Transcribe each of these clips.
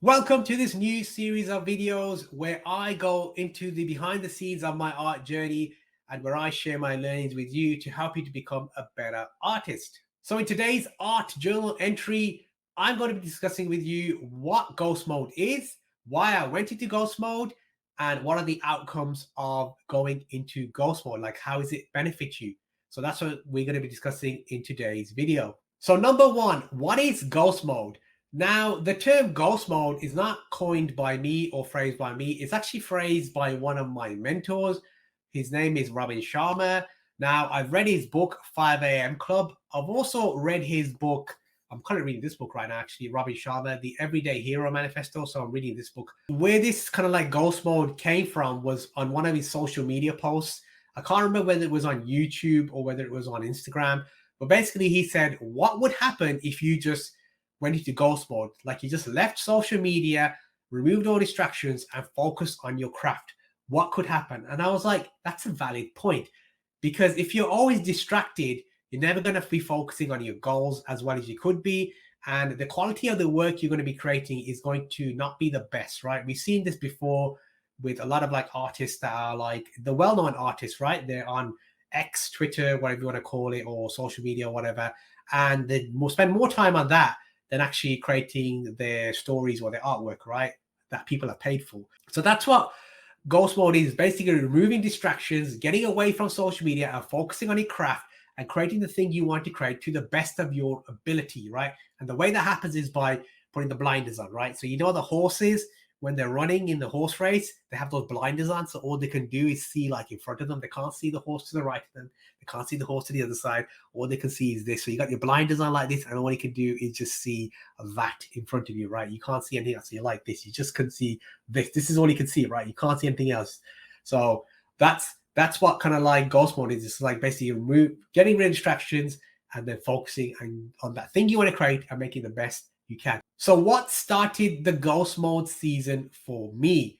Welcome to this new series of videos where I go into the behind the scenes of my art journey and where I share my learnings with you to help you to become a better artist. So in today's art journal entry, I'm going to be discussing with you what ghost mode is, why I went into ghost mode, and what are the outcomes of going into ghost mode, like how does it benefit you? So that's what we're going to be discussing in today's video. So number one, what is ghost mode? Now, the term ghost mode is not coined by me or phrased by me. It's actually phrased by one of my mentors. His name is Robin Sharma. Now, I've read his book, 5 a.m. Club. I've also read his book. I'm currently reading this book right now, actually, Robin Sharma, The Everyday Hero Manifesto. So I'm reading this book. Where this kind of like ghost mode came from was on one of his social media posts. I can't remember whether it was on YouTube or whether it was on Instagram. But basically, he said, what would happen if you just went into ghost mode, like you just left social media, removed all distractions and focused on your craft? What could happen? And I was like, that's a valid point, because if you're always distracted, you're never going to be focusing on your goals as well as you could be, and the quality of the work you're going to be creating is going to not be the best, right? We've seen this before with a lot of like artists that are like the well-known artists, right? They're on X, Twitter, whatever you want to call it, or social media or whatever, and they will spend more time on that than actually creating their stories or their artwork, right? That people are paid for. So that's what ghost mode is, basically removing distractions, getting away from social media and focusing on your craft and creating the thing you want to create to the best of your ability, right? And the way that happens is by putting the blinders on, right? So you know the horses, when they're running in the horse race, they have those blinders on. So all they can do is see like in front of them. They can't see the horse to the right of them. They can't see the horse to the other side. All they can see is this. So you got your blinders on like this, and all you can do is just see that in front of you, right? You can't see anything else. So you're like this. You just can see this. This is all you can see, right? You can't see anything else. So that's what kind of like ghost mode is. It's like basically getting rid of distractions and then focusing on that thing you want to create and making the best you can. So what started the ghost mode season for me?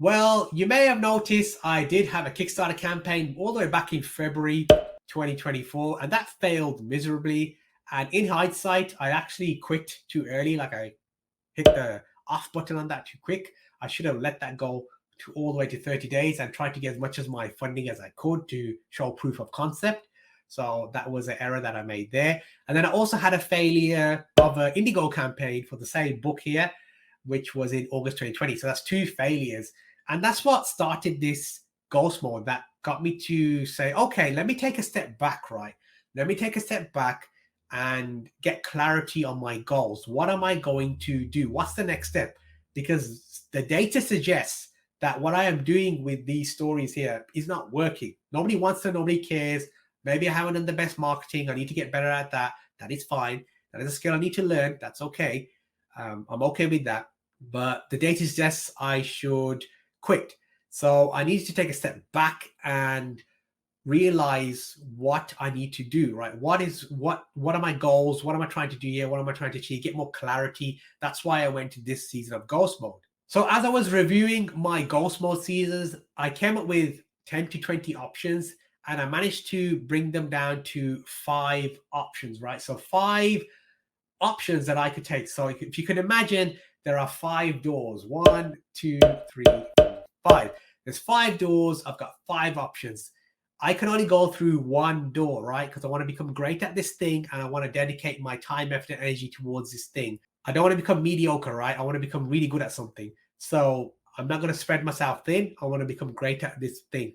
Well, you may have noticed I did have a Kickstarter campaign all the way back in February 2024, and that failed miserably. And in hindsight, I actually quit too early. Like I hit the off button on that too quick. I should have let that go to all the way to 30 days and tried to get as much as my funding as I could to show proof of concept. So that was an error that I made there. And then I also had a failure of an Indigo campaign for the same book here, which was in August 2020. So that's two failures. And that's what started this ghost mode that got me to say, okay, let me take a step back, right? Let me take a step back and get clarity on my goals. What am I going to do? What's the next step? Because the data suggests that what I am doing with these stories here is not working. Nobody wants to, nobody cares. Maybe I haven't done the best marketing. I need to get better at that. That is fine. That is a skill I need to learn. That's okay. I'm okay with that. But the data suggests I should quit. So I need to take a step back and realize what I need to do, right? What are my goals? What am I trying to do here? What am I trying to achieve? Get more clarity. That's why I went to this season of ghost mode. So as I was reviewing my ghost mode seasons, I came up with 10 to 20 options, and I managed to bring them down to 5 options, right? So 5 options that I could take. So if you can imagine, there are 5 doors. 1, 2, 3, 4, 5. There's 5 doors. I've got 5 options. I can only go through 1 door, right? Because I want to become great at this thing and I want to dedicate my time, effort, and energy towards this thing. I don't want to become mediocre, right? I want to become really good at something. So I'm not going to spread myself thin. I want to become great at this thing.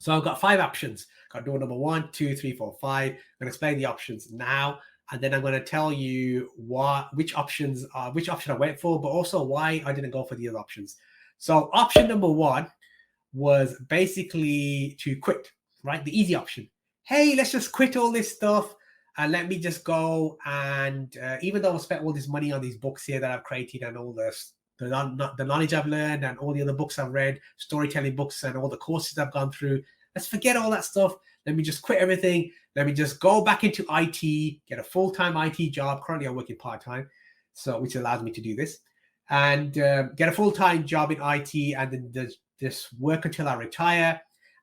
So I've got 5 options. Got door number 1, 2, 3, 4, 5. I'm going to explain the options now, and then I'm going to tell you which option I went for, but also why I didn't go for the other options. So option number 1 was basically to quit, right? The easy option. Hey, let's just quit all this stuff and let me just go. And even though I spent all this money on these books here that I've created and all this, the knowledge I've learned and all the other books I've read, storytelling books and all the courses I've gone through, let's forget all that stuff. Let me just quit everything. Let me just go back into IT, get a full-time IT job. Currently, I'm working part-time, so which allows me to do this, and get a full-time job in IT, and then just work until I retire,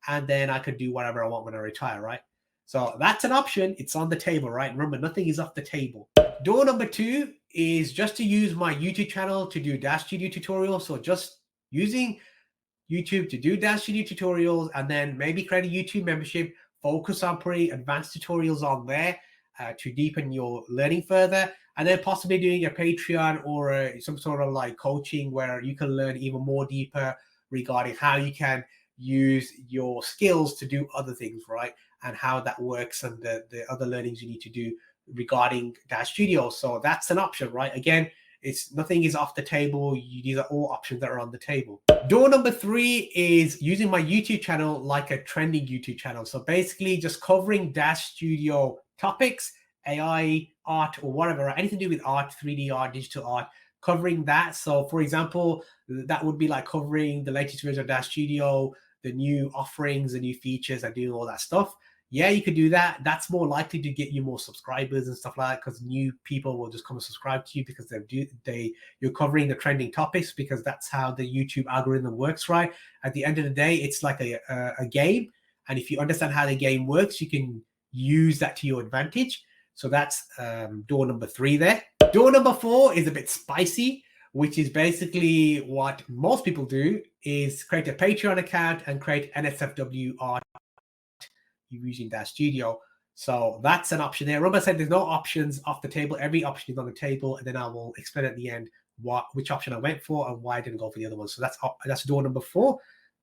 and then I can do whatever I want when I retire, right? So that's an option. It's on the table, right? Remember, nothing is off the table. Door number 2 is just to use my YouTube channel to do DAZSTUDIO tutorials. So just using YouTube to do DAZSTUDIO tutorials, and then maybe create a YouTube membership, focus on pretty advanced tutorials on there to deepen your learning further, and then possibly doing a Patreon or some sort of like coaching where you can learn even more deeper regarding how you can use your skills to do other things, right? And how that works, and the other learnings you need to do regarding DAZSTUDIO. So that's an option, right? Again, it's nothing is off the table. These are all options that are on the table. Door number 3 is using my YouTube channel like a trending YouTube channel. So basically just covering DAZSTUDIO topics, AI, art, or whatever, anything to do with art, 3D art, digital art, covering that. So for example, that would be like covering the latest version of DAZSTUDIO, the new offerings, the new features, and doing all that stuff. Yeah, you could do that. That's more likely to get you more subscribers and stuff like that, because new people will just come and subscribe to you because you're covering the trending topics, because that's how the YouTube algorithm works, right? At the end of the day, it's like a game, and if you understand how the game works, you can use that to your advantage. So that's door number 3 there. Door number 4 is a bit spicy, which is basically what most people do, is create a Patreon account and create NSFW art using DAZSTUDIO. So that's an option there. Remember I said there's no options off the table. Every option is on the table, and then I will explain at the end which option I went for and why I didn't go for the other one. So that's door number 4,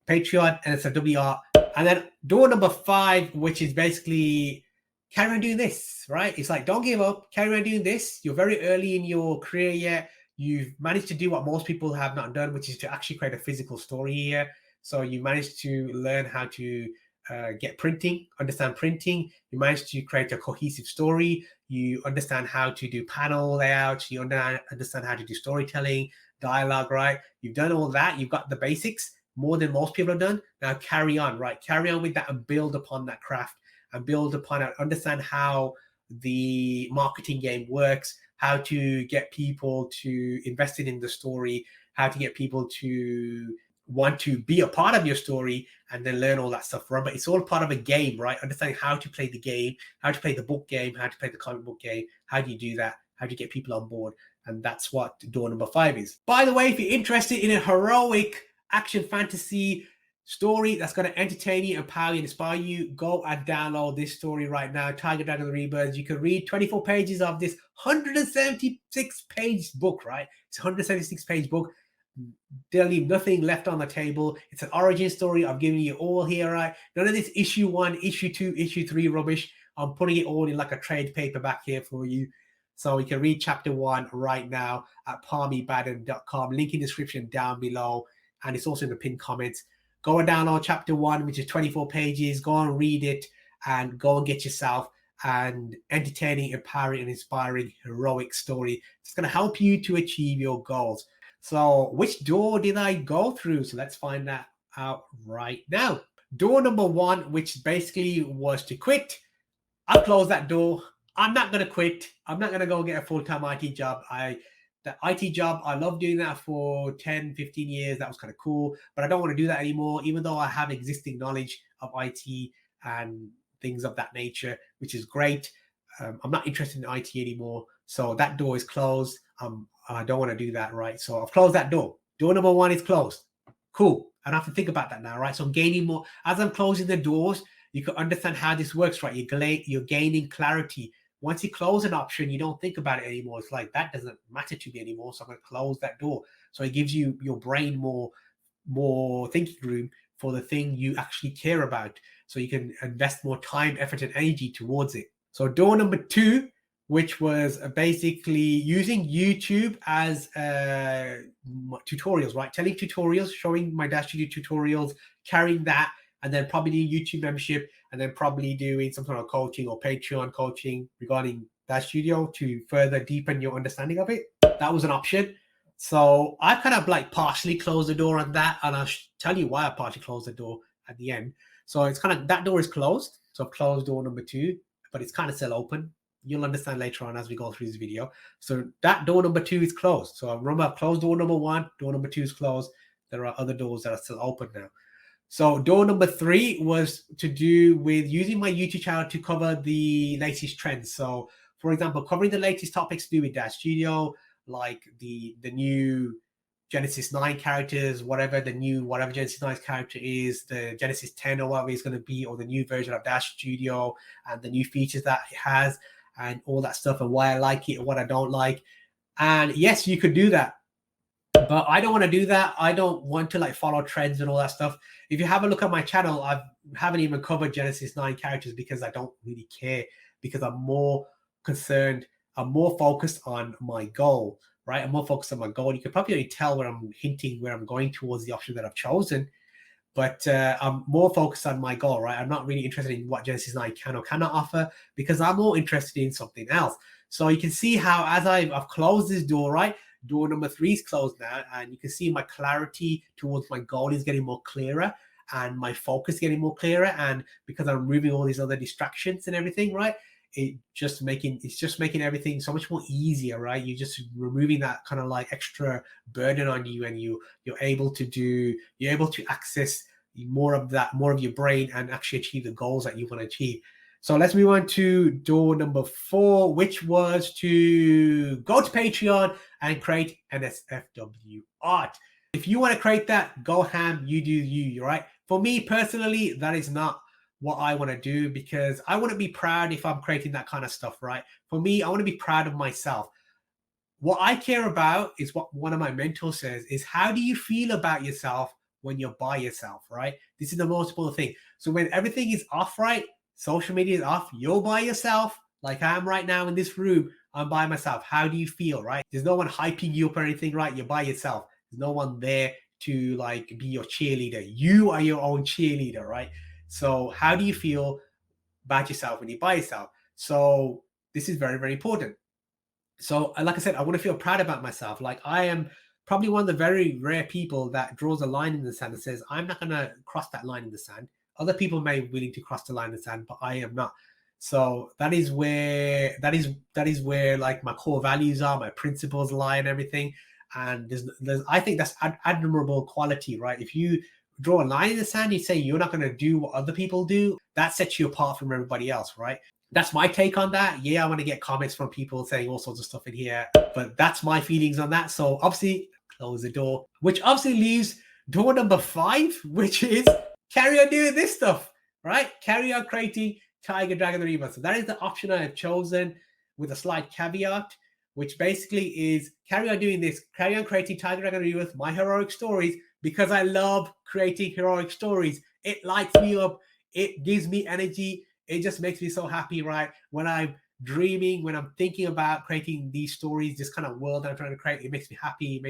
Patreon, NSFW art. And then door number 5, which is basically carry on doing this, right? It's like, don't give up, carry on doing this. You're very early in your career yet. You've managed to do what most people have not done, which is to actually create a physical story here. So you managed to learn how to get printing, understand printing. You managed to create a cohesive story. You understand how to do panel layouts. You understand how to do storytelling, dialogue, right? You've done all that. You've got the basics more than most people have done. Now carry on, right? Carry on with that and build upon that craft, and build upon it. Understand how the marketing game works, how to get people to invest in the story, how to get people to want to be a part of your story, and then learn all that stuff. Remember, it's all part of a game, right? Understanding how to play the game, how to play the book game, how to play the comic book game. How do you do that? How do you get people on board? And that's what door number 5 is. By the way, if you're interested in a heroic action fantasy story that's going to entertain you, empower you, inspire you, go and download this story right now, Tiger Dragon the Rebirth. You can read 24 pages of this 176-page book, right? It's a 176-page book. They'll leave nothing left on the table. It's an origin story. I'm giving you all here, right? None of this issue 1, issue 2, issue 3 rubbish. I'm putting it all in like a trade paperback here for you. So you can read chapter 1 right now at parmybaden.com. Link in the description down below. And it's also in the pinned comments. Go and download chapter 1, which is 24 pages. Go and read it, and go and get yourself an entertaining, empowering, and inspiring heroic story. It's going to help you to achieve your goals. So which door did I go through? So let's find that out right now. Door number 1, which basically was to quit. I closed that door. I'm not going to quit. I'm not going to go get a full-time IT job. The IT job, I love doing that for 10, 15 years. That was kind of cool, but I don't want to do that anymore, even though I have existing knowledge of IT and things of that nature, which is great. I'm not interested in IT anymore. So that door is closed. I don't want to do that, right? So I've closed that door. Door number 1 is closed. Cool. I don't have to think about that now, right? So I'm gaining more. As I'm closing the doors, you can understand how this works, right? You're gaining clarity. Once you close an option, you don't think about it anymore. It's like, that doesn't matter to me anymore, so I'm going to close that door. So it gives you your brain more thinking room for the thing you actually care about. So you can invest more time, effort, and energy towards it. So door number 2, which was basically using YouTube as tutorials, right? Telling tutorials, showing my DAZSTUDIO tutorials, carrying that, and then probably doing YouTube membership, and then probably doing some sort of coaching or Patreon coaching regarding DAZSTUDIO to further deepen your understanding of it. That was an option. So I kind of like partially closed the door on that, and I'll tell you why I partially closed the door at the end. So it's kind of, that door is closed. So I've closed door number 2, but it's kind of still open. You'll understand later on as we go through this video. So that door number 2 is closed. So remember, I've closed door number 1. Door number 2 is closed. There are other doors that are still open now. So door number 3 was to do with using my YouTube channel to cover the latest trends. So For example, covering the latest topics to do with DAZSTUDIO, like the new Genesis 9 characters, whatever Genesis 9 character is, the Genesis 10 or whatever it's going to be, or the new version of DAZSTUDIO and the new features that it has and all that stuff, and why I like it and what I don't like. And yes, you could do that, but I don't want to do that. I don't want to like follow trends and all that stuff. If you have a look at my channel, I haven't even covered Genesis 9 characters because I don't really care, because I'm more concerned, I'm more focused on my goal, right? I'm more focused on my goal. You can probably already tell where I'm hinting, where I'm going towards the option that I've chosen, but I'm more focused on my goal, right? I'm not really interested in what Genesis 9 can or cannot offer, because I'm more interested in something else. So you can see how as I've closed this door, right? Door number 3 is closed now, and you can see my clarity towards my goal is getting more clearer, and my focus getting more clearer. And because I'm removing all these other distractions and everything, right? It's just making everything so much more easier, right? You're just removing that kind of like extra burden on you, and you're able to access more of your brain and actually achieve the goals that you want to achieve. So let's move on to door number 4, which was to go to Patreon and create NSFW art. If you want to create that, go ham, you do you, right? For me personally, that is not what I want to do, because I wouldn't be proud if I'm creating that kind of stuff, right? For me, I want to be proud of myself. What I care about is what one of my mentors says is, how do you feel about yourself when you're by yourself, right? This is the most important thing. So when everything is off, right? Social media is off, you're by yourself, like I am right now in this room, I'm by myself. How do you feel, right? There's no one hyping you up or anything, right? You're by yourself. There's no one there to like be your cheerleader. You are your own cheerleader, right? So how do you feel about yourself when you're by yourself? So this is very, very important. So like I said, I want to feel proud about myself. Like I am probably one of the very rare people that draws a line in the sand and says, I'm not going to cross that line in the sand. Other people may be willing to cross the line in the sand, but I am not. So that is where like my core values are, my principles lie and everything. And there's I think that's admirable quality, right? If you draw a line in the sand, you say you're not going to do what other people do, that sets you apart from everybody else, right? That's my take on that. Yeah, I want to get comments from people saying all sorts of stuff in here, but that's my feelings on that. So obviously, close the door, which obviously leaves door number 5, which is carry on doing this stuff, right? Carry on creating Tiger Dragon the Rebirth. So that is the option I have chosen, with a slight caveat, which basically is carry on doing this, carry on creating Tiger Dragon the Rebirth, my heroic stories, because I love creating heroic stories. It lights me up. It gives me energy. It just makes me so happy, right? When I'm dreaming, when I'm thinking about creating these stories, this kind of world that I'm trying to create, it makes me happy.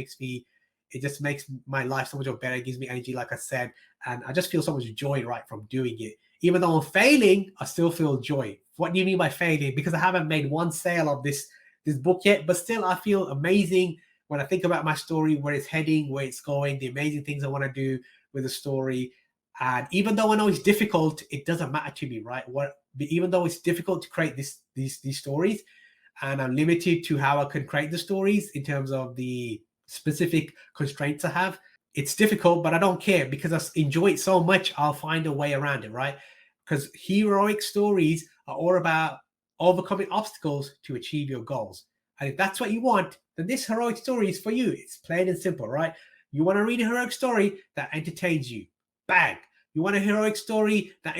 It just makes my life so much better. It gives me energy, like I said, and I just feel so much joy, right, from doing it. Even though I'm failing, I still feel joy. What do you mean by failing? Because I haven't made one sale of this book yet, but still I feel amazing when I think about my story, where it's heading, where it's going, the amazing things I want to do with the story. And even though I know it's difficult, it doesn't matter to me, right? Even though it's difficult to create these stories, and I'm limited to how I can create the stories in terms of the specific constraints I have, it's difficult, but I don't care, because I enjoy it so much. I'll find a way around it, right? Because heroic stories are all about overcoming obstacles to achieve your goals. And if that's what you want, then this heroic story is for you. It's plain and simple, right? You want to read a heroic story that entertains you. Bang. You want a heroic story that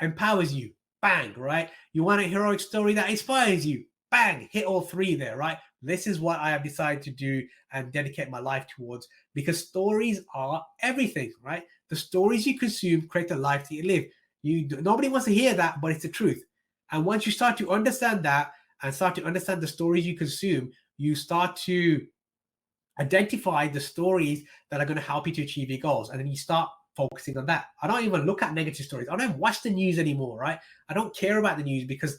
empowers you. Bang, right? You want a heroic story that inspires you. Bang. Hit all 3 there, right? This is what I have decided to do and dedicate my life towards, because stories are everything, right? The stories you consume create the life that you live. Nobody wants to hear that, but it's the truth. And once you start to understand that and start to understand the stories you consume, you start to identify the stories that are going to help you to achieve your goals. And then you start focusing on that. I don't even look at negative stories. I don't watch the news anymore, right? I don't care about the news, because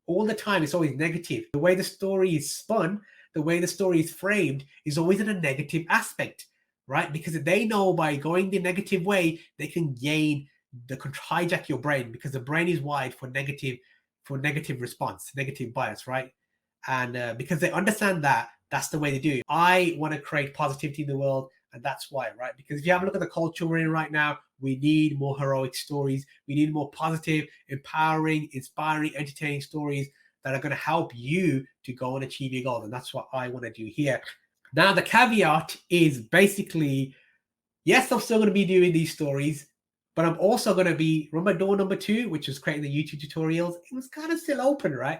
all the time it's always negative. The way the story is spun, the way the story is framed is always in a negative aspect, right? Because they know by going the negative way, they can hijack your brain, because the brain is wired for negative response, negative bias, right? And because they understand that, that's the way they do it. I want to create positivity in the world, and that's why, right? Because if you have a look at the culture we're in right now, we need more heroic stories. We need more positive, empowering, inspiring, entertaining stories that are going to help you to go and achieve your goals. And that's what I want to do here. Now, the caveat is basically, yes, I'm still going to be doing these stories, but I'm also going to be, remember door number 2, which was creating the YouTube tutorials? It was kind of still open, right?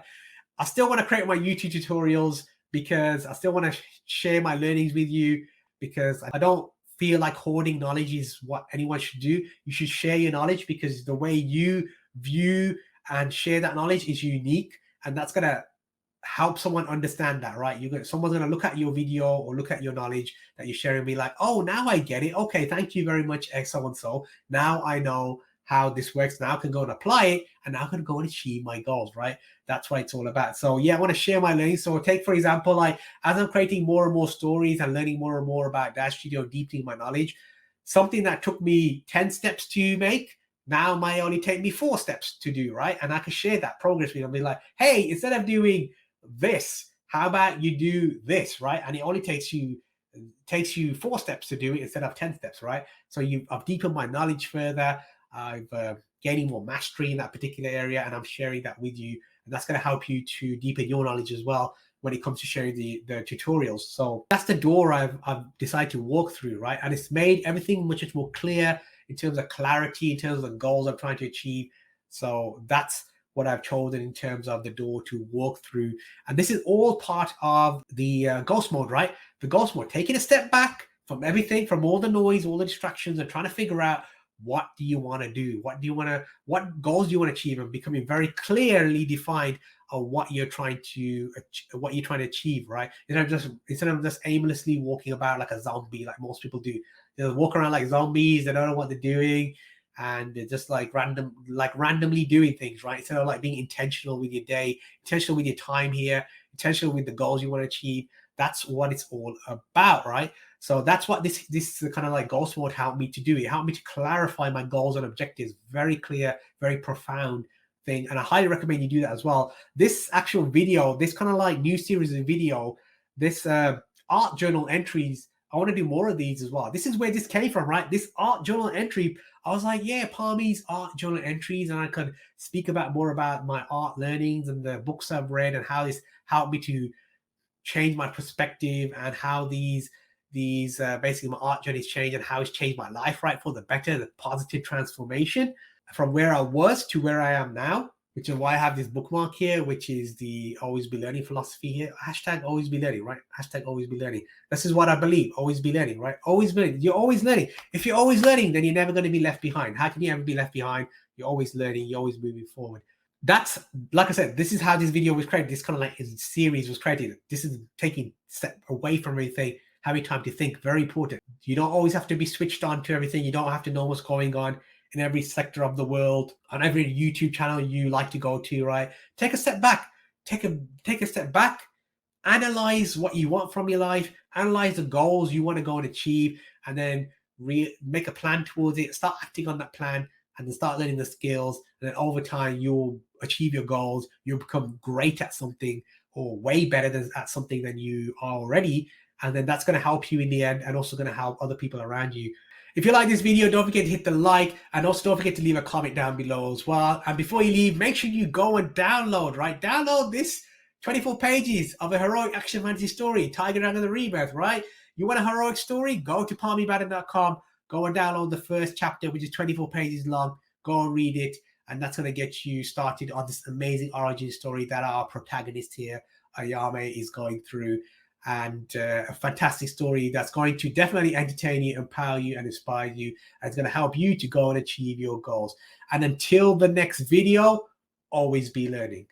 I still want to create my YouTube tutorials because I still want to share my learnings with you, because I don't feel like hoarding knowledge is what anyone should do. You should share your knowledge, because the way you view and share that knowledge is unique, and that's going to help someone understand that, right? Someone's going to look at your video or look at your knowledge that you're sharing and be like, oh, now I get it. Okay, thank you very much, X so and so. Now I know how this works. Now I can go and apply it, and now I can go and achieve my goals, right? That's what it's all about. So yeah, I want to share my learning. So take, for example, like as I'm creating more and more stories and learning more and more about DAZSTUDIO, deepening my knowledge, something that took me 10 steps to make now might only take me 4 steps to do, right? And I can share that progress with them, be like, hey, instead of doing this, how about you do this, right? And it only takes you 4 steps to do it instead of 10 steps, right? So I've deepened my knowledge further. I've gaining more mastery in that particular area, and I'm sharing that with you, and that's going to help you to deepen your knowledge as well when it comes to sharing the tutorials. So that's the door I've decided to walk through, right? And it's made everything much more clear in terms of clarity, in terms of the goals I'm trying to achieve. So that's what I've chosen in terms of the door to walk through. And this is all part of the ghost mode, right? The ghost mode, taking a step back from everything, from all the noise, all the distractions, and trying to figure out, what do you want to do? What goals do you want to achieve? And becoming very clearly defined on what you're trying to achieve, right? Instead of just aimlessly walking about like a zombie, like most people do. They walk around like zombies. They don't know what they're doing, and they're just like randomly doing things, right? Instead of like being intentional with your day, intentional with your time here, intentional with the goals you want to achieve. That's what it's all about, right? So that's what this kind of like ghost mode helped me to do. It helped me to clarify my goals and objectives. Very clear, very profound thing. And I highly recommend you do that as well. This actual video, this kind of like new series of video, this art journal entries, I want to do more of these as well. This is where this came from, right? This art journal entry, I was like, yeah, Parmy's art journal entries, and I could speak more about my art learnings and the books I've read and how this helped me to change my perspective, and how these basically my art journey's changed, and how it's changed my life, right, for the better, the positive transformation from where I was to where I am now, which is why I have this bookmark here, which is the always be learning philosophy here. Hashtag always be learning, right? Hashtag always be learning. This is what I believe. Always be learning, right? Always be learning. You're always learning. If you're always learning, then you're never going to be left behind. How can you ever be left behind? You're always learning. You're always moving forward. That's, like I said, this is how this video was created. This kind of like series was created. This is taking step away from everything, having time to think. Very important. You don't always have to be switched on to everything. You don't have to know what's going on in every sector of the world, on every YouTube channel you like to go to, right? Take a step back. Take a step back. Analyze what you want from your life. Analyze the goals you want to go and achieve, and then make a plan towards it. Start acting on that plan, and then start learning the skills. And then over time, you'll achieve your goals. You'll become great at something, or way better at something than you are already. And then that's going to help you in the end, and also going to help other people around you. If you like this video, don't forget to hit the like, and also don't forget to leave a comment down below as well. And before you leave, make sure you go and download, right? Download this 24 pages of a heroic action fantasy story, Tiger Dragon the Rebirth, right? You want a heroic story? Go to parmybadden.com. Go and download the first chapter, which is 24 pages long. Go and read it, and that's going to get you started on this amazing origin story that our protagonist here, Ayame, is going through. And a fantastic story that's going to definitely entertain you, empower you, and inspire you, and it's going to help you to go and achieve your goals. And until the next video, always be learning.